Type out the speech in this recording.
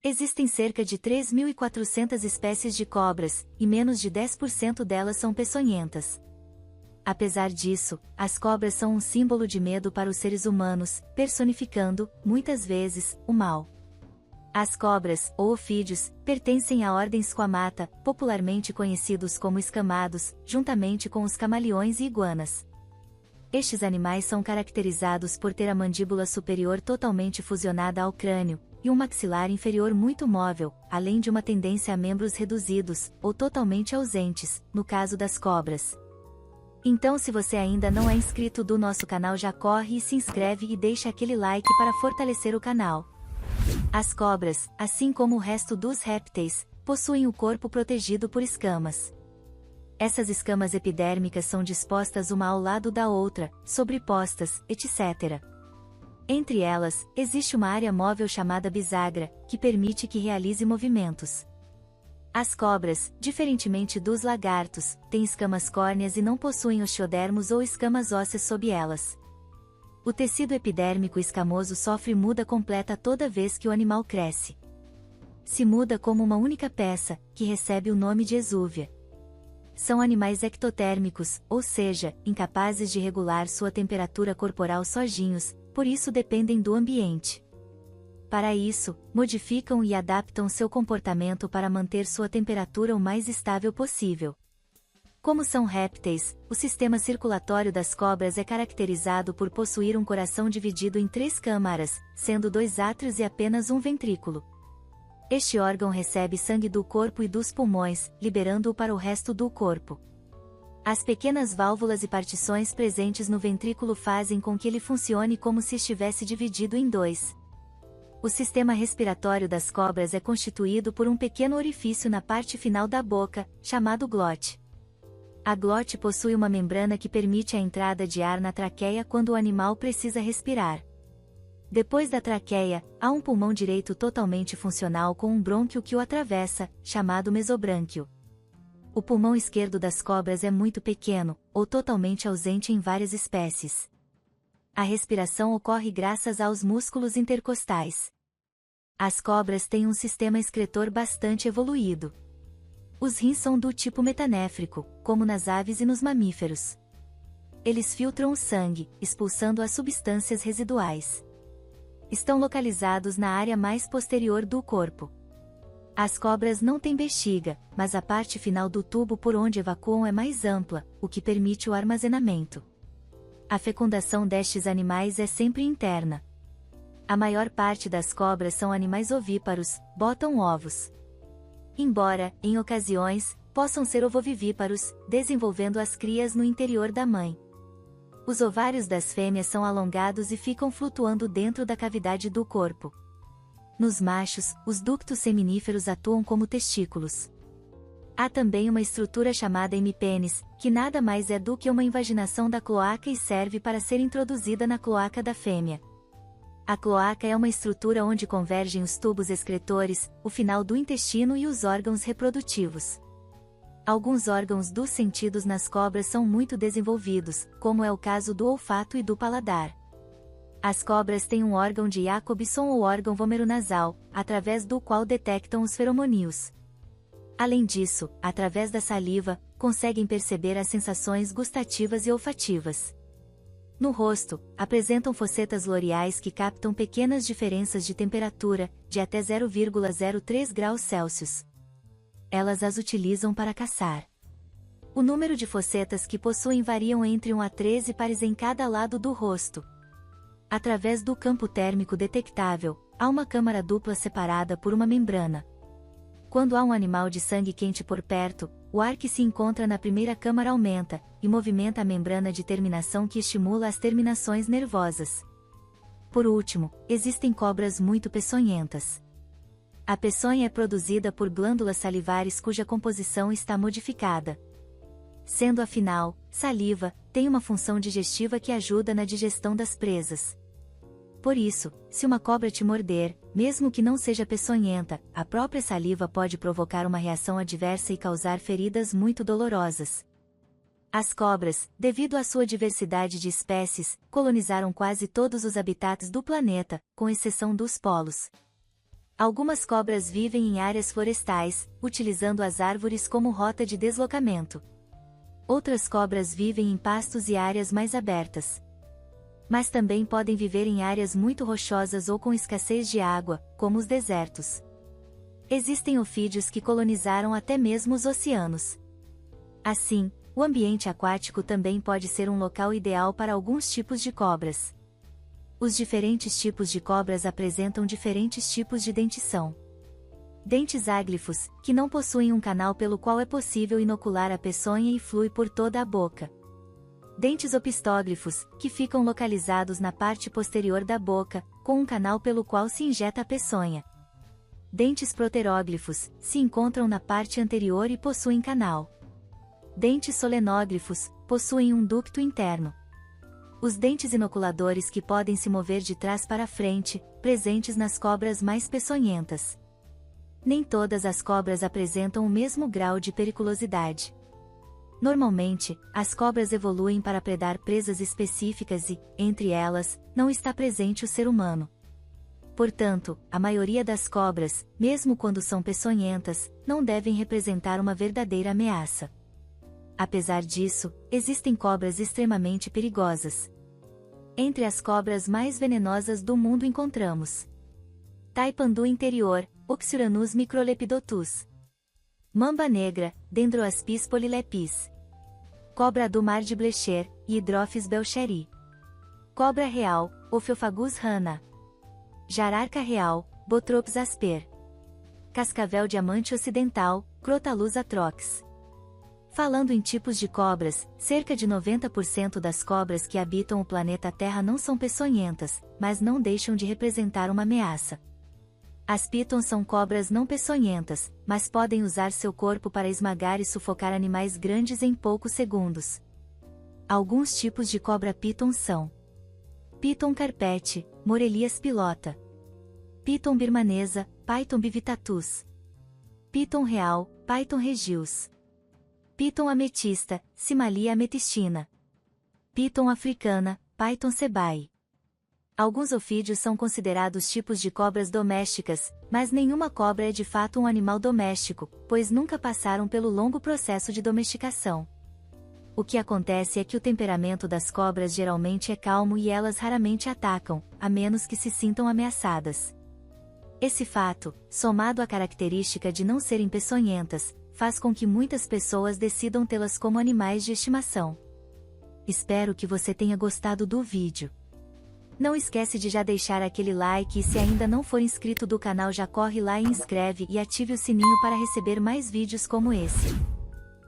Existem cerca de 3.400 espécies de cobras, e menos de 10% delas são peçonhentas. Apesar disso, as cobras são um símbolo de medo para os seres humanos, personificando, muitas vezes, o mal. As cobras, ou ofídeos, pertencem à ordem Squamata, popularmente conhecidos como escamados, juntamente com os camaleões e iguanas. Estes animais são caracterizados por ter a mandíbula superior totalmente fusionada ao crânio, e um maxilar inferior muito móvel, além de uma tendência a membros reduzidos, ou totalmente ausentes, no caso das cobras. Então, se você ainda não é inscrito do nosso canal, já corre e se inscreve e deixa aquele like para fortalecer o canal. As cobras, assim como o resto dos répteis, possuem o corpo protegido por escamas. Essas escamas epidérmicas são dispostas uma ao lado da outra, sobrepostas, etc. Entre elas, existe uma área móvel chamada bisagra, que permite que realize movimentos. As cobras, diferentemente dos lagartos, têm escamas córneas e não possuem osteodermos ou escamas ósseas sob elas. O tecido epidérmico escamoso sofre muda completa toda vez que o animal cresce. Se muda como uma única peça, que recebe o nome de exúvia. São animais ectotérmicos, ou seja, incapazes de regular sua temperatura corporal sozinhos, por isso dependem do ambiente. Para isso, modificam e adaptam seu comportamento para manter sua temperatura o mais estável possível. Como são répteis, o sistema circulatório das cobras é caracterizado por possuir um coração dividido em 3 câmaras, sendo 2 átrios e apenas um ventrículo. Este órgão recebe sangue do corpo e dos pulmões, liberando-o para o resto do corpo. As pequenas válvulas e partições presentes no ventrículo fazem com que ele funcione como se estivesse dividido em 2. O sistema respiratório das cobras é constituído por um pequeno orifício na parte final da boca, chamado glote. A glote possui uma membrana que permite a entrada de ar na traqueia quando o animal precisa respirar. Depois da traqueia, há um pulmão direito totalmente funcional com um brônquio que o atravessa, chamado mesobrânquio. O pulmão esquerdo das cobras é muito pequeno, ou totalmente ausente em várias espécies. A respiração ocorre graças aos músculos intercostais. As cobras têm um sistema excretor bastante evoluído. Os rins são do tipo metanéfrico, como nas aves e nos mamíferos. Eles filtram o sangue, expulsando as substâncias residuais. Estão localizados na área mais posterior do corpo. As cobras não têm bexiga, mas a parte final do tubo por onde evacuam é mais ampla, o que permite o armazenamento. A fecundação destes animais é sempre interna. A maior parte das cobras são animais ovíparos, botam ovos. Embora, em ocasiões, possam ser ovovivíparos, desenvolvendo as crias no interior da mãe. Os ovários das fêmeas são alongados e ficam flutuando dentro da cavidade do corpo. Nos machos, os ductos seminíferos atuam como testículos. Há também uma estrutura chamada hemipênis, que nada mais é do que uma invaginação da cloaca e serve para ser introduzida na cloaca da fêmea. A cloaca é uma estrutura onde convergem os tubos excretores, o final do intestino e os órgãos reprodutivos. Alguns órgãos dos sentidos nas cobras são muito desenvolvidos, como é o caso do olfato e do paladar. As cobras têm um órgão de Jacobson ou órgão vomeronasal, através do qual detectam os feromônios. Além disso, através da saliva, conseguem perceber as sensações gustativas e olfativas. No rosto, apresentam fossetas loreais que captam pequenas diferenças de temperatura, de até 0,03 graus Celsius. Elas as utilizam para caçar. O número de fossetas que possuem variam entre 1 a 13 pares em cada lado do rosto. Através do campo térmico detectável, há uma câmara dupla separada por uma membrana. Quando há um animal de sangue quente por perto, o ar que se encontra na primeira câmara aumenta, e movimenta a membrana de terminação que estimula as terminações nervosas. Por último, existem cobras muito peçonhentas. A peçonha é produzida por glândulas salivares cuja composição está modificada. Sendo afinal, saliva, tem uma função digestiva que ajuda na digestão das presas. Por isso, se uma cobra te morder, mesmo que não seja peçonhenta, a própria saliva pode provocar uma reação adversa e causar feridas muito dolorosas. As cobras, devido à sua diversidade de espécies, colonizaram quase todos os habitats do planeta, com exceção dos polos. Algumas cobras vivem em áreas florestais, utilizando as árvores como rota de deslocamento. Outras cobras vivem em pastos e áreas mais abertas. Mas também podem viver em áreas muito rochosas ou com escassez de água, como os desertos. Existem ofídeos que colonizaram até mesmo os oceanos. Assim, o ambiente aquático também pode ser um local ideal para alguns tipos de cobras. Os diferentes tipos de cobras apresentam diferentes tipos de dentição. Dentes áglifos, que não possuem um canal pelo qual é possível inocular a peçonha e flui por toda a boca. Dentes opistóglifos, que ficam localizados na parte posterior da boca, com um canal pelo qual se injeta a peçonha. Dentes proteróglifos, se encontram na parte anterior e possuem canal. Dentes solenóglifos, possuem um ducto interno. Os dentes inoculadores que podem se mover de trás para frente, presentes nas cobras mais peçonhentas. Nem todas as cobras apresentam o mesmo grau de periculosidade. Normalmente, as cobras evoluem para predar presas específicas e, entre elas, não está presente o ser humano. Portanto, a maioria das cobras, mesmo quando são peçonhentas, não devem representar uma verdadeira ameaça. Apesar disso, existem cobras extremamente perigosas. Entre as cobras mais venenosas do mundo encontramos Taipandu interior, Oxyuranus microlepidotus. Mamba negra, Dendroaspis polylepis. Cobra do mar de Blecher, Hydrophis belcheri. Cobra real, Ophiophagus rana. Jararca real, Botrops asper. Cascavel diamante ocidental, Crotalus atrox. Falando em tipos de cobras, cerca de 90% das cobras que habitam o planeta Terra não são peçonhentas, mas não deixam de representar uma ameaça. As pitons são cobras não peçonhentas, mas podem usar seu corpo para esmagar e sufocar animais grandes em poucos segundos. Alguns tipos de cobra piton são Piton carpete, Morelias pilota. Piton birmanesa, Python bivitatus. Piton real, Python regius. Piton ametista, Simalia ametistina. Piton africana, Python sebai. Alguns ofídeos são considerados tipos de cobras domésticas, mas nenhuma cobra é de fato um animal doméstico, pois nunca passaram pelo longo processo de domesticação. O que acontece é que o temperamento das cobras geralmente é calmo e elas raramente atacam, a menos que se sintam ameaçadas. Esse fato, somado à característica de não serem peçonhentas, faz com que muitas pessoas decidam tê-las como animais de estimação. Espero que você tenha gostado do vídeo. Não esquece de já deixar aquele like e se ainda não for inscrito do canal já corre lá e inscreve e ative o sininho para receber mais vídeos como esse.